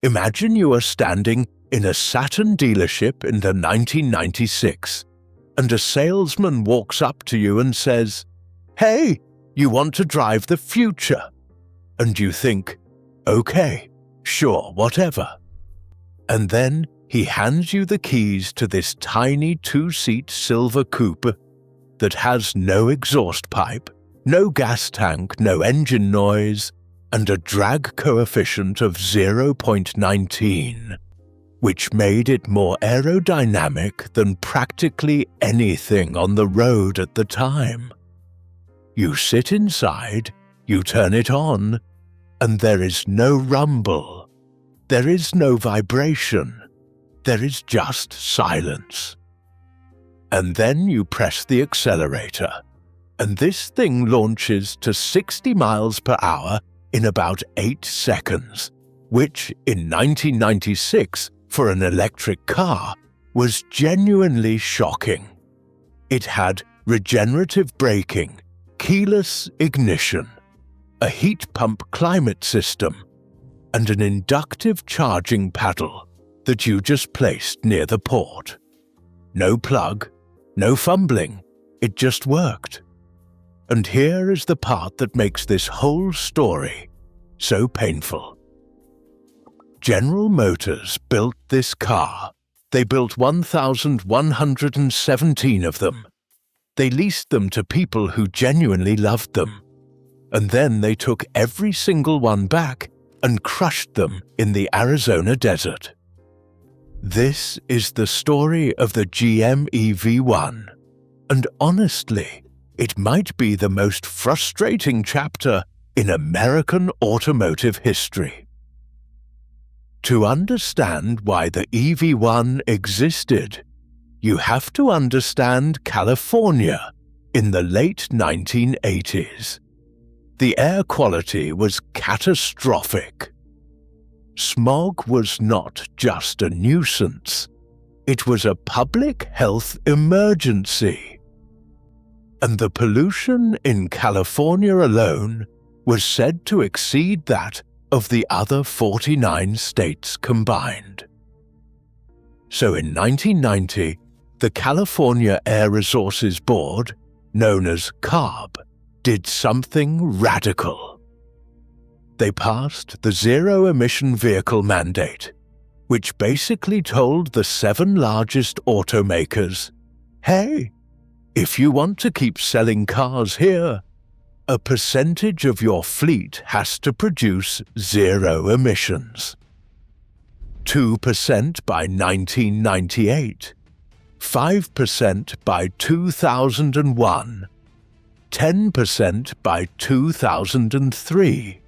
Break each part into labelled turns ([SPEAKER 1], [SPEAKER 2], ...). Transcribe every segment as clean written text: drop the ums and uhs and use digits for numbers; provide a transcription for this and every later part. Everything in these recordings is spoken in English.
[SPEAKER 1] Imagine you are standing in a Saturn dealership in the 1996, and a salesman walks up to you and says, "Hey, you want to drive the future?" And you think, "Okay, sure, whatever." And then he hands you the keys to this tiny two-seat silver coupe that has no exhaust pipe, no gas tank, no engine noise, and a drag coefficient of 0.19, which made it more aerodynamic than practically anything on the road at the time. You sit inside, you turn it on, and there is no rumble, there is no vibration, there is just silence. And then you press the accelerator, and this thing launches to 60 miles per hour in about 8 seconds, which in 1996 for an electric car was genuinely shocking. It had regenerative braking, keyless ignition, a heat pump climate system, and an inductive charging paddle that you just placed near the port. No plug, no fumbling, it just worked. And here is the part that makes this whole story so painful. General Motors built this car. They built 1,117 of them. They leased them to people who genuinely loved them. And then they took every single one back and crushed them in the Arizona desert. This is the story of the GM EV1, and honestly, it might be the most frustrating chapter in American automotive history. To understand why the EV1 existed, you have to understand California in the late 1980s. The air quality was catastrophic. Smog was not just a nuisance, it was a public health emergency. And the pollution in California alone was said to exceed that of the other 49 states combined. So in 1990, the California Air Resources Board, known as CARB, did something radical. They passed the zero-emission vehicle mandate, which basically told the 7 largest automakers, "Hey, if you want to keep selling cars here, a percentage of your fleet has to produce zero emissions. 2% by 1998, 5% by 2001, 10% by 2003.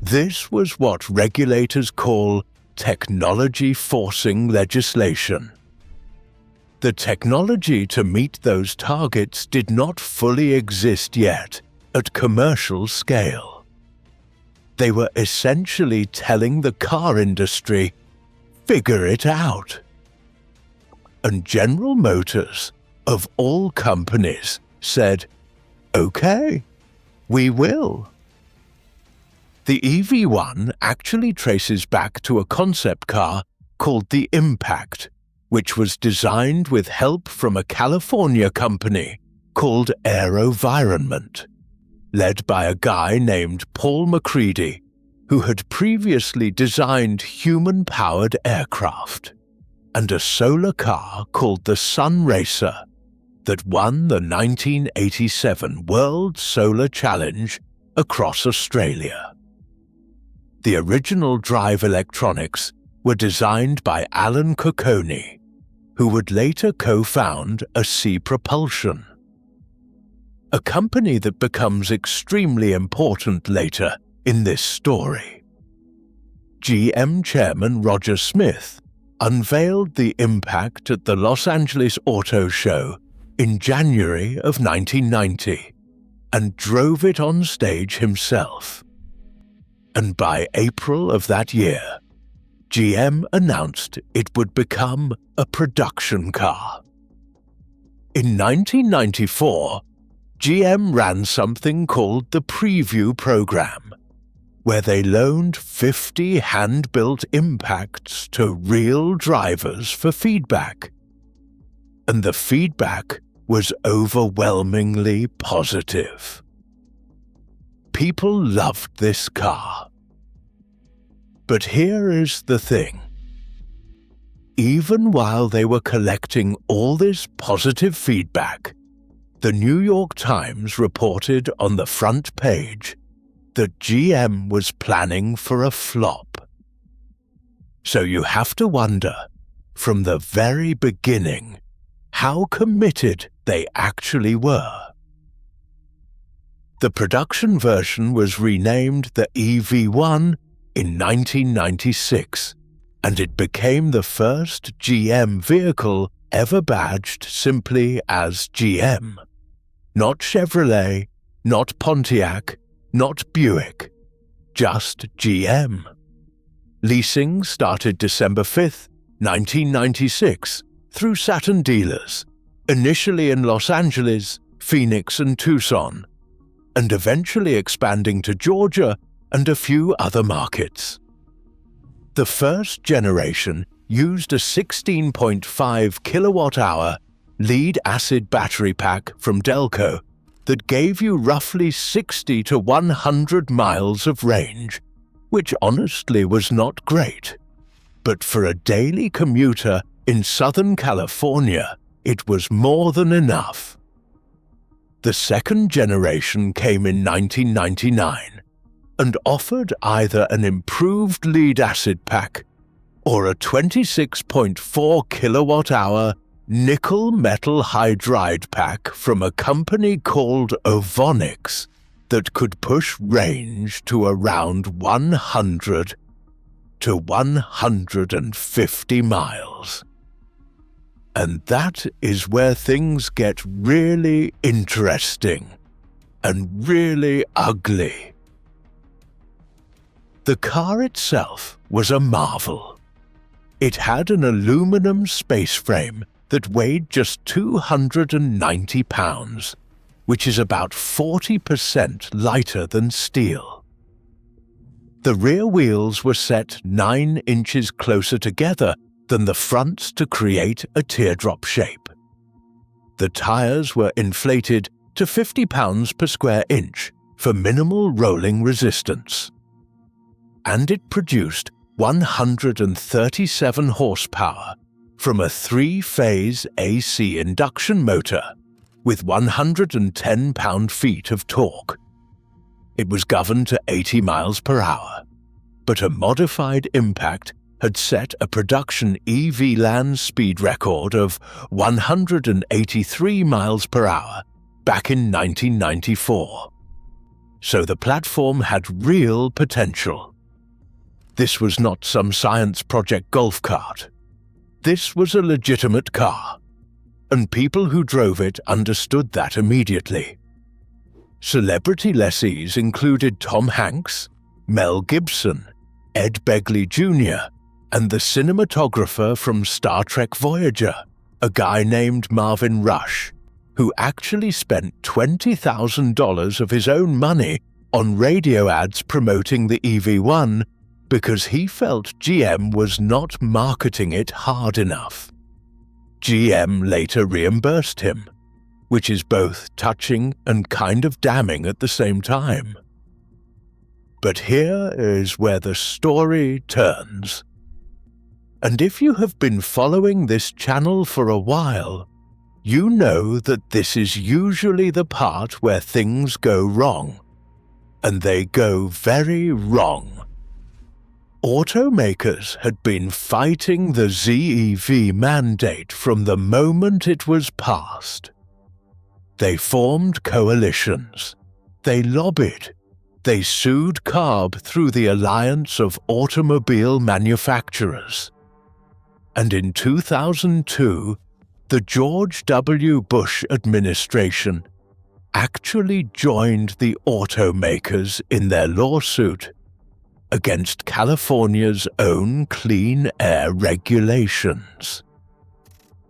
[SPEAKER 1] This was what regulators call technology forcing legislation. The technology to meet those targets did not fully exist yet at commercial scale. They were essentially telling the car industry, "Figure it out." And General Motors, of all companies, said, "Okay, we will." The EV1 actually traces back to a concept car called the Impact, which was designed with help from a California company called AeroVironment, led by a guy named Paul MacCready, who had previously designed human-powered aircraft, and a solar car called the Sun Racer that won the 1987 World Solar Challenge across Australia. The original drive electronics were designed by Alan Cocconi, who would later co-found a Sea Propulsion, a company that becomes extremely important later in this story. GM chairman Roger Smith unveiled the Impact at the Los Angeles Auto Show in January of 1990 and drove it on stage himself. And by April of that year, GM announced it would become a production car. In 1994, GM ran something called the Preview Program, where they loaned 50 hand-built impacts to real drivers for feedback. And the feedback was overwhelmingly positive. People loved this car. But here is the thing. Even while they were collecting all this positive feedback, the New York Times reported on the front page that GM was planning for a flop. So you have to wonder, from the very beginning, how committed they actually were. The production version was renamed the EV1 in 1996, and it became the first GM vehicle ever badged simply as GM. Not Chevrolet, not Pontiac, not Buick, just GM. Leasing started December 5, 1996, through Saturn dealers, initially in Los Angeles, Phoenix and Tucson, and eventually expanding to Georgia and a few other markets. The first generation used a 16.5 kilowatt-hour lead-acid battery pack from Delco that gave you roughly 60 to 100 miles of range, which honestly was not great. But for a daily commuter in Southern California, it was more than enough. The second generation came in 1999 and offered either an improved lead-acid pack or a 26.4 kilowatt-hour nickel metal hydride pack from a company called Ovonix that could push range to around 100 to 150 miles. And that is where things get really interesting and really ugly. The car itself was a marvel. It had an aluminum space frame that weighed just 290 pounds, which is about 40% lighter than steel. The rear wheels were set 9 inches closer together than the fronts to create a teardrop shape. The tires were inflated to 50 pounds per square inch for minimal rolling resistance. And it produced 137 horsepower from a 3-phase AC induction motor with 110 pound-feet of torque. It was governed to 80 miles per hour, but a modified impact had set a production EV land speed record of 183 miles per hour back in 1994. So the platform had real potential. This was not some science project golf cart. This was a legitimate car, and people who drove it understood that immediately. Celebrity lessees included Tom Hanks, Mel Gibson, Ed Begley Jr., and the cinematographer from Star Trek Voyager, a guy named Marvin Rush, who actually spent $20,000 of his own money on radio ads promoting the EV1 because he felt GM was not marketing it hard enough. GM later reimbursed him, which is both touching and kind of damning at the same time. But here is where the story turns. And if you have been following this channel for a while, you know that this is usually the part where things go wrong. And they go very wrong. Automakers had been fighting the ZEV mandate from the moment it was passed. They formed coalitions. They lobbied. They sued CARB through the Alliance of Automobile Manufacturers. And in 2002, the George W. Bush administration actually joined the automakers in their lawsuit against California's own clean air regulations.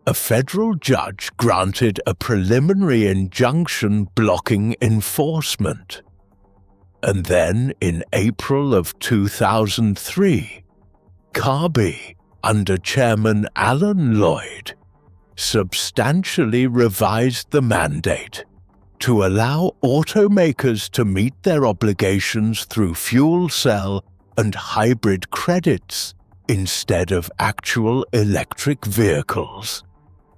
[SPEAKER 1] A federal judge granted a preliminary injunction blocking enforcement. And then in April of 2003, CARB, under Chairman Alan Lloyd, substantially revised the mandate to allow automakers to meet their obligations through fuel cell and hybrid credits instead of actual electric vehicles,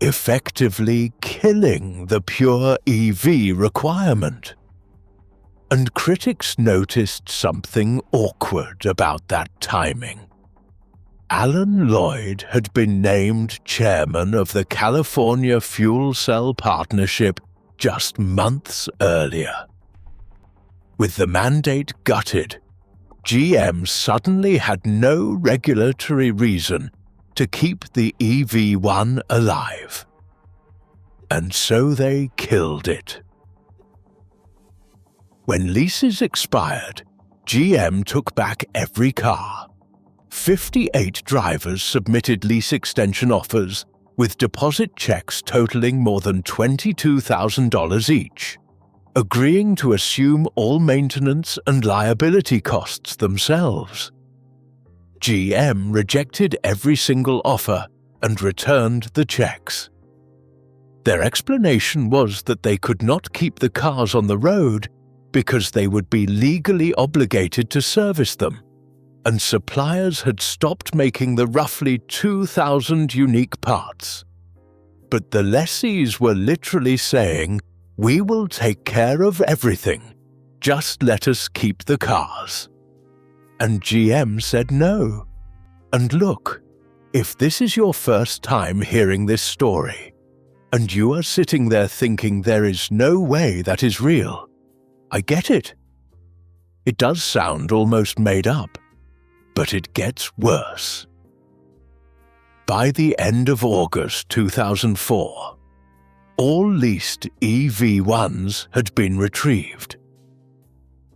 [SPEAKER 1] effectively killing the pure EV requirement. And critics noticed something awkward about that timing. Alan Lloyd had been named chairman of the California Fuel Cell Partnership just months earlier. With the mandate gutted, GM suddenly had no regulatory reason to keep the EV1 alive. And so they killed it. When leases expired, GM took back every car. 58 drivers submitted lease extension offers with deposit checks totaling more than $22,000 each, agreeing to assume all maintenance and liability costs themselves. GM rejected every single offer and returned the checks. Their explanation was that they could not keep the cars on the road because they would be legally obligated to service them, and suppliers had stopped making the roughly 2,000 unique parts. But the lessees were literally saying, "We will take care of everything, just let us keep the cars." And GM said no. And look, if this is your first time hearing this story, and you are sitting there thinking there is no way that is real, I get it. It does sound almost made up, but it gets worse. By the end of August 2004, all leased EV1s had been retrieved.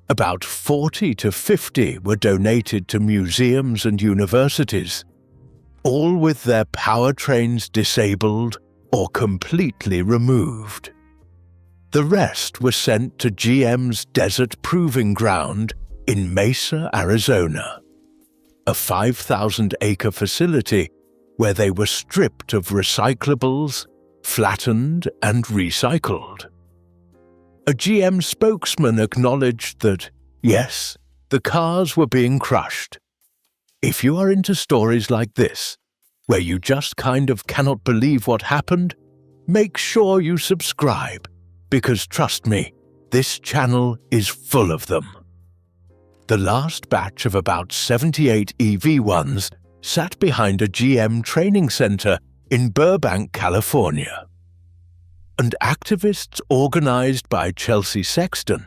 [SPEAKER 1] About 40 to 50 were donated to museums and universities, all with their powertrains disabled or completely removed. The rest were sent to GM's Desert Proving Ground in Mesa, Arizona, a 5,000-acre facility where they were stripped of recyclables, flattened and recycled. A GM spokesman acknowledged that, yes, the cars were being crushed. If you are into stories like this, where you just kind of cannot believe what happened, make sure you subscribe, because trust me, this channel is full of them. The last batch of about 78 EV1s sat behind a GM training center in Burbank, California. And activists organized by Chelsea Sexton,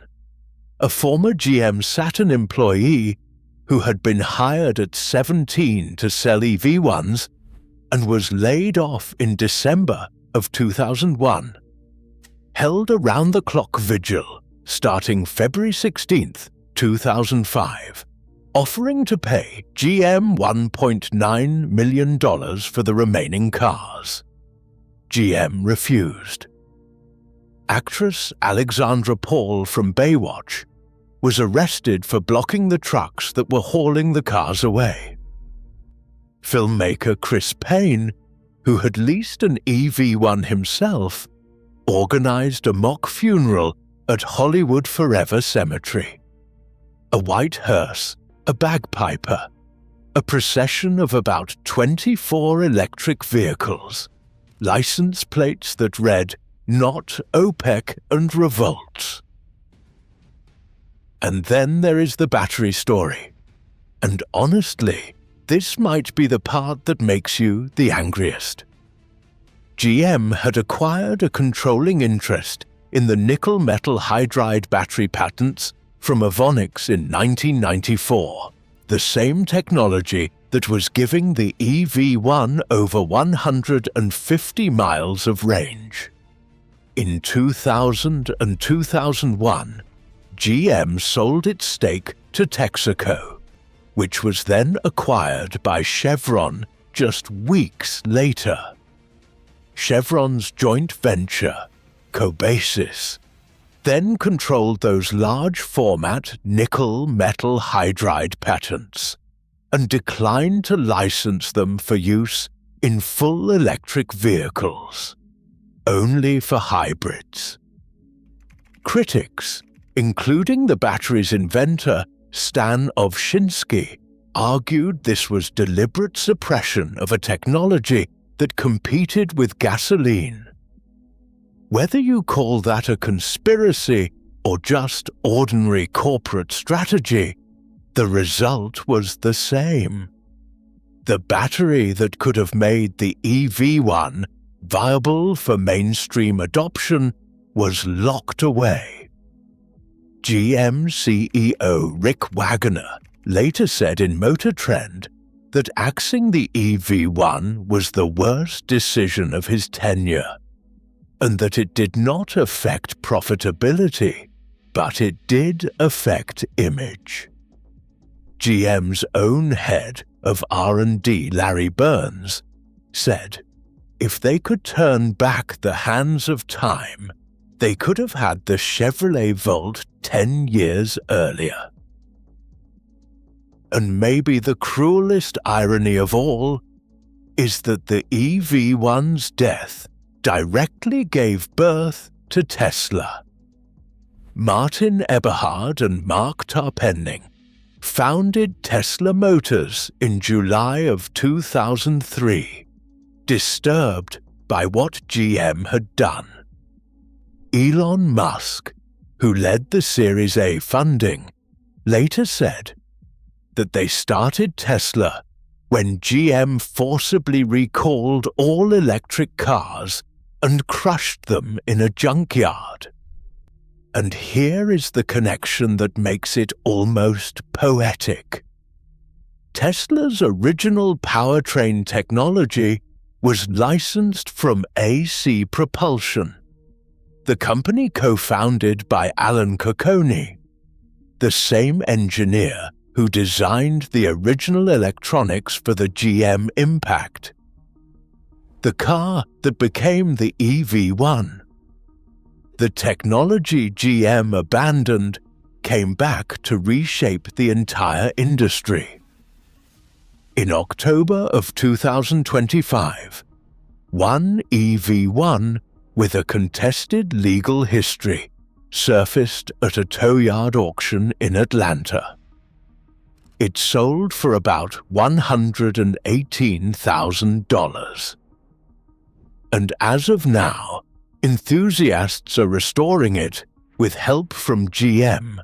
[SPEAKER 1] a former GM Saturn employee who had been hired at 17 to sell EV1s and was laid off in December of 2001, held a round-the-clock vigil starting February 16, 2005, offering to pay GM $1.9 million for the remaining cars. GM refused. Actress Alexandra Paul from Baywatch was arrested for blocking the trucks that were hauling the cars away. Filmmaker Chris Payne, who had leased an EV1 himself, organized a mock funeral at Hollywood Forever Cemetery. A white hearse, a bagpiper, a procession of about 24 electric vehicles, license plates that read, "Not OPEC and Revolts." And then there is the battery story. And honestly, this might be the part that makes you the angriest. GM had acquired a controlling interest in the nickel-metal hydride battery patents from Evonik in 1994, the same technology that was giving the EV1 over 150 miles of range. In 2000 and 2001, GM sold its stake to Texaco, which was then acquired by Chevron just weeks later. Chevron's joint venture, Cobasis, then controlled those large format nickel metal hydride patents and declined to license them for use in full electric vehicles, only for hybrids. Critics, including the battery's inventor Stan Ovchinsky, argued this was deliberate suppression of a technology that competed with gasoline. Whether you call that a conspiracy or just ordinary corporate strategy, the result was the same. The battery that could have made the EV1 viable for mainstream adoption was locked away. GM CEO Rick Wagoner later said in Motor Trend that axing the EV1 was the worst decision of his tenure, and that it did not affect profitability, but it did affect image. GM's own head of R&D, Larry Burns, said, "If they could turn back the hands of time, they could have had the Chevrolet Volt 10 years earlier." And maybe the cruelest irony of all is that the EV1's death directly gave birth to Tesla. Martin Eberhard and Mark Tarpenning founded Tesla Motors in July of 2003, disturbed by what GM had done. Elon Musk, who led the Series A funding, later said that they started Tesla when GM forcibly recalled all electric cars and crushed them in a junkyard. And here is the connection that makes it almost poetic. Tesla's original powertrain technology was licensed from AC Propulsion, the company co-founded by Alan Cocconi, the same engineer who designed the original electronics for the GM Impact, the car that became the EV1. The technology GM abandoned came back to reshape the entire industry. In October of 2025, one EV1 with a contested legal history surfaced at a tow yard auction in Atlanta. It sold for about $118,000. And as of now, enthusiasts are restoring it with help from GM,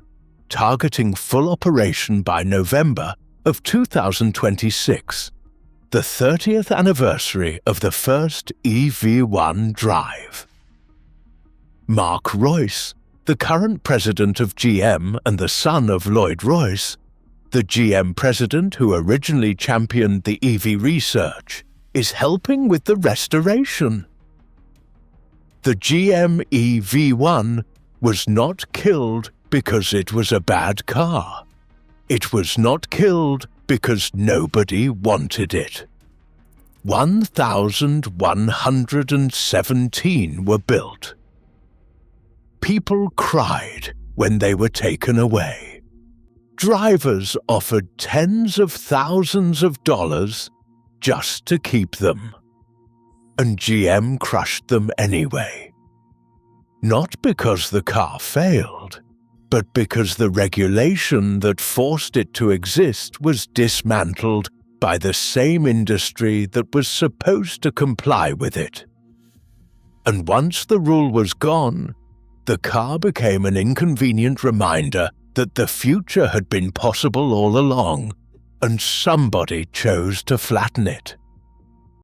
[SPEAKER 1] targeting full operation by November of 2026, the 30th anniversary of the first EV1 drive. Mark Royce, the current president of GM and the son of Lloyd Royce, the GM president who originally championed the EV research, is helping with the restoration. The GM EV1 was not killed because it was a bad car. It was not killed because nobody wanted it. 1,117 were built. People cried when they were taken away. Drivers offered tens of thousands of dollars just to keep them. And GM crushed them anyway. Not because the car failed, but because the regulation that forced it to exist was dismantled by the same industry that was supposed to comply with it. And once the rule was gone, the car became an inconvenient reminder that the future had been possible all along, and somebody chose to flatten it.